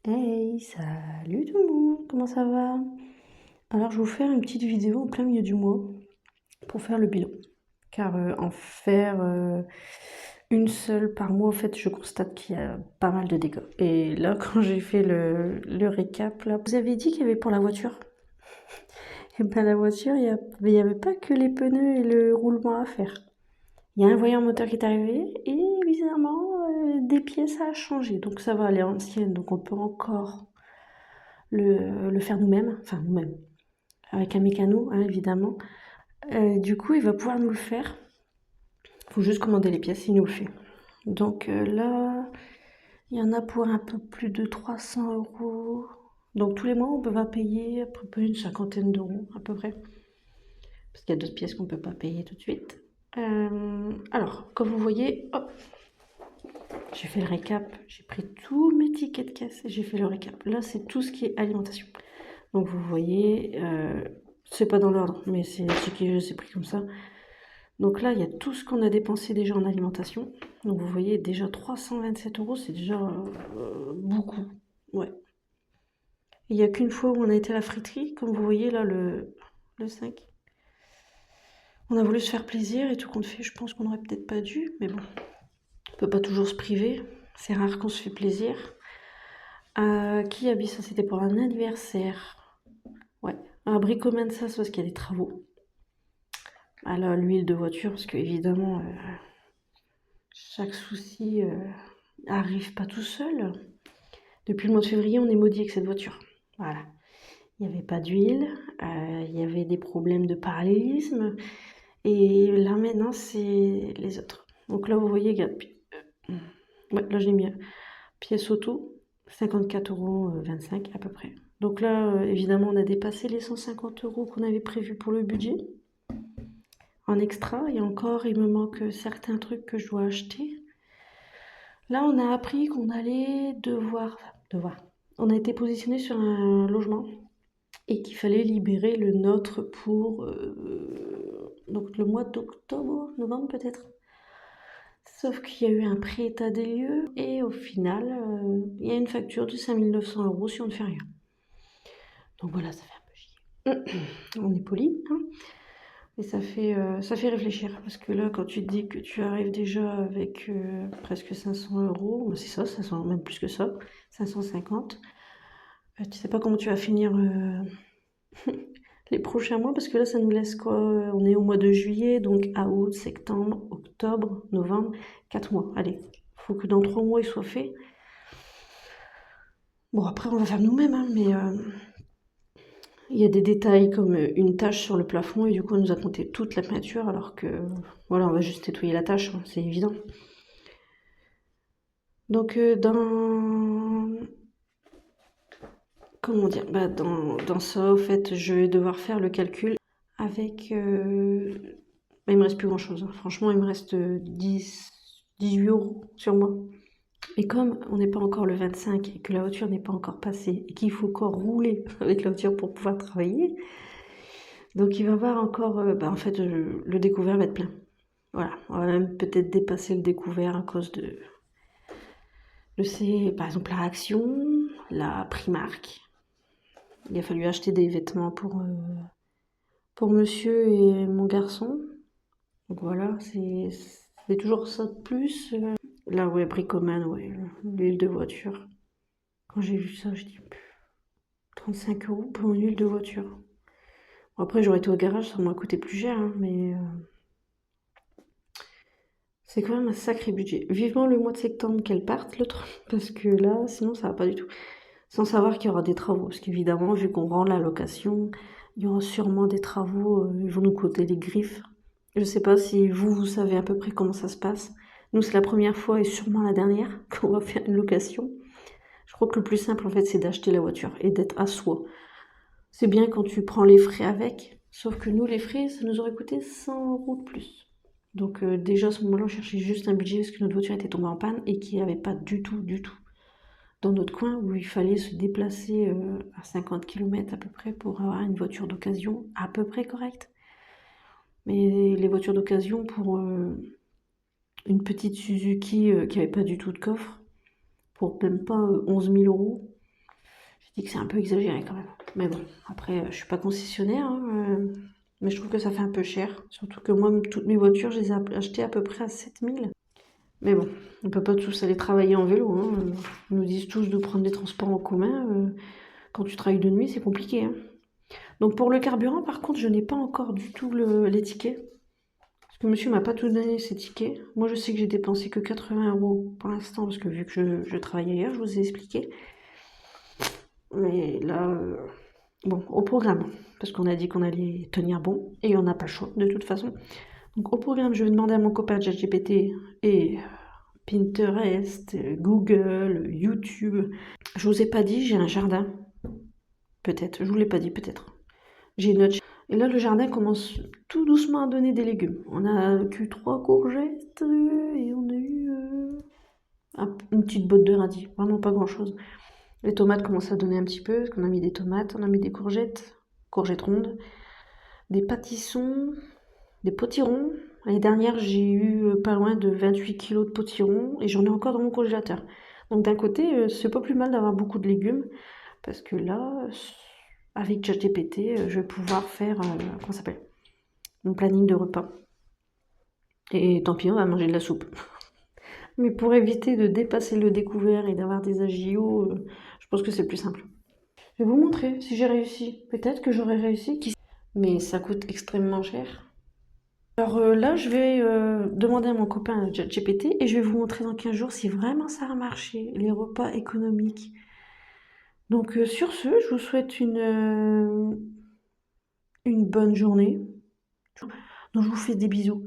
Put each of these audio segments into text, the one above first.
Hey, salut tout le monde, comment ça va? Alors je vais vous faire une petite vidéo en plein milieu du mois pour faire le bilan. Car en faire une seule par mois, en fait, je constate qu'il y a pas mal de dégâts. Et là, quand j'ai fait le récap, là, vous avez dit qu'il y avait pour la voiture. Et ben la voiture, il y avait pas que les pneus et le roulement à faire. Il y a un voyant moteur qui est arrivé et bizarrement, des pièces à changer. Donc ça va aller ancienne, donc on peut encore le faire nous-mêmes, enfin nous-mêmes, avec un mécano, hein, évidemment. Du coup, il va pouvoir nous le faire. Il faut juste commander les pièces, il nous le fait. Donc là, il y en a pour un peu plus de 300 euros. Donc tous les mois, on va payer à peu près une cinquantaine d'euros, à peu près. Parce qu'il y a d'autres pièces qu'on ne peut pas payer tout de suite. Alors, comme vous voyez, hop, j'ai fait le récap. J'ai pris tous mes tickets de caisse et j'ai fait le récap. Là, c'est tout ce qui est alimentation. Donc vous voyez, c'est pas dans l'ordre, mais c'est ce qui c'est pris comme ça. Donc là, il y a tout ce qu'on a dépensé déjà en alimentation. Donc vous voyez, déjà 327 euros, c'est déjà beaucoup. Ouais. Il n'y a qu'une fois où on a été à la friterie, comme vous voyez là, le 5. On a voulu se faire plaisir et tout compte fait, je pense qu'on aurait peut-être pas dû, mais bon, on peut pas toujours se priver. C'est rare qu'on se fait plaisir. Qui a dit ça? C'était pour un anniversaire. Ouais. Un bricoman, ça, c'est parce qu'il y a des travaux. Alors, l'huile de voiture, parce que évidemment, chaque souci arrive pas tout seul. Depuis le mois de février, on est maudit avec cette voiture. Voilà. Il n'y avait pas d'huile, il y avait des problèmes de parallélisme, et là maintenant, c'est les autres. Donc là, vous voyez, regarde, ouais, là, j'ai mis pièce auto, 54,25 € à peu près. Donc là, évidemment, on a dépassé les 150 € qu'on avait prévus pour le budget. En extra, et encore, il me manque certains trucs que je dois acheter. Là, on a appris qu'on allait devoir. On a été positionné sur un logement et qu'il fallait libérer le nôtre pour donc le mois d'octobre, novembre peut-être. Sauf qu'il y a eu un pré-état des lieux et au final, il y a une facture de 5900 € si on ne fait rien. Donc voilà, ça fait un peu chier. On est poli, hein. Et ça fait réfléchir, parce que là, quand tu te dis que tu arrives déjà avec presque 500 €, bah, c'est ça, 500, même plus que ça, 550, tu sais pas comment tu vas finir les prochains mois, parce que là, ça nous laisse quoi? On est au mois de juillet, donc à août, septembre, octobre, novembre, 4 mois. Allez, faut que dans 3 mois, il soit fait. Bon, après, on va faire nous-mêmes, hein, mais il y a des détails comme une tache sur le plafond et du coup on nous a compté toute la peinture alors que voilà, on va juste nettoyer la tache, hein, c'est évident. Donc comment dire, bah, dans ça, au fait, je vais devoir faire le calcul avec bah, il me reste plus grand chose, hein. Franchement il me reste 18 € sur moi. Et comme on n'est pas encore le 25 et que la voiture n'est pas encore passée et qu'il faut encore rouler avec la voiture pour pouvoir travailler, donc il va y avoir encore, bah, en fait, le découvert va être plein. Voilà, on va même peut-être dépasser le découvert à cause par exemple, la Action, la Primark. Il a fallu acheter des vêtements pour monsieur et mon garçon. Donc voilà, c'est toujours ça de plus. Là, ouais, bricoman, ouais, l'huile de voiture. Quand j'ai vu ça, je dis 35 € pour une huile de voiture. Bon, après, j'aurais été au garage, ça m'a coûté plus cher, hein, mais c'est quand même un sacré budget. Vivement le mois de septembre qu'elle parte, l'autre, parce que là, sinon, ça va pas du tout. Sans savoir qu'il y aura des travaux, parce qu'évidemment, vu qu'on rend la location, il y aura sûrement des travaux, ils vont nous coter les griffes. Je sais pas si vous savez à peu près comment ça se passe. Nous, c'est la première fois et sûrement la dernière qu'on va faire une location. Je crois que le plus simple, en fait, c'est d'acheter la voiture et d'être à soi. C'est bien quand tu prends les frais avec, sauf que nous, les frais, ça nous aurait coûté 100 € de plus. Donc déjà, à ce moment-là, on cherchait juste un budget parce que notre voiture était tombée en panne et qu'il n'y avait pas du tout dans notre coin où il fallait se déplacer à 50 km à peu près pour avoir une voiture d'occasion à peu près correcte. Mais les voitures d'occasion pour une petite Suzuki qui n'avait pas du tout de coffre, pour même pas 11 000 €, Je dis que c'est un peu exagéré quand même. Mais bon, après, je suis pas concessionnaire, hein, mais je trouve que ça fait un peu cher. Surtout que moi, toutes mes voitures, je les ai achetées à peu près à 7 000. Mais bon, on peut pas tous aller travailler en vélo, hein. Ils nous disent tous de prendre des transports en commun. Quand tu travailles de nuit, c'est compliqué, hein. Donc pour le carburant, par contre, je n'ai pas encore du tout les tickets. Parce que monsieur m'a pas tout donné ses tickets. Moi, je sais que j'ai dépensé que 80 € pour l'instant, parce que vu que je travaille ailleurs, je vous ai expliqué. Mais là, bon, au programme, parce qu'on a dit qu'on allait tenir bon, et on n'a pas le choix, de toute façon. Donc au programme, je vais demander à mon copain ChatGPT et Pinterest, Google, YouTube. Je vous ai pas dit, j'ai un jardin. Peut-être, je vous l'ai pas dit, peut-être. J'ai une note. Et là, le jardin commence tout doucement à donner des légumes. On a eu 3 courgettes et on a eu une petite botte de radis. Vraiment pas grand-chose. Les tomates commencent à donner un petit peu, parce qu'on a mis des tomates, on a mis des courgettes, courgettes rondes, des pâtissons, des potirons. L'année dernière, j'ai eu pas loin de 28 kilos de potirons et j'en ai encore dans mon congélateur. Donc d'un côté, c'est pas plus mal d'avoir beaucoup de légumes, parce que là, avec ChatGPT, je vais pouvoir faire, comment ça s'appelle, mon planning de repas. Et tant pis, on va manger de la soupe. Mais pour éviter de dépasser le découvert et d'avoir des agios, je pense que c'est plus simple. Je vais vous montrer si j'ai réussi. Peut-être que j'aurais réussi, mais ça coûte extrêmement cher. Alors là, je vais demander à mon copain ChatGPT et je vais vous montrer dans 15 jours si vraiment ça a marché, les repas économiques. Donc sur ce, je vous souhaite une bonne journée. Donc je vous fais des bisous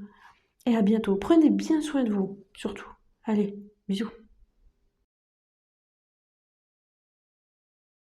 et à bientôt. Prenez bien soin de vous, surtout. Allez, bisous.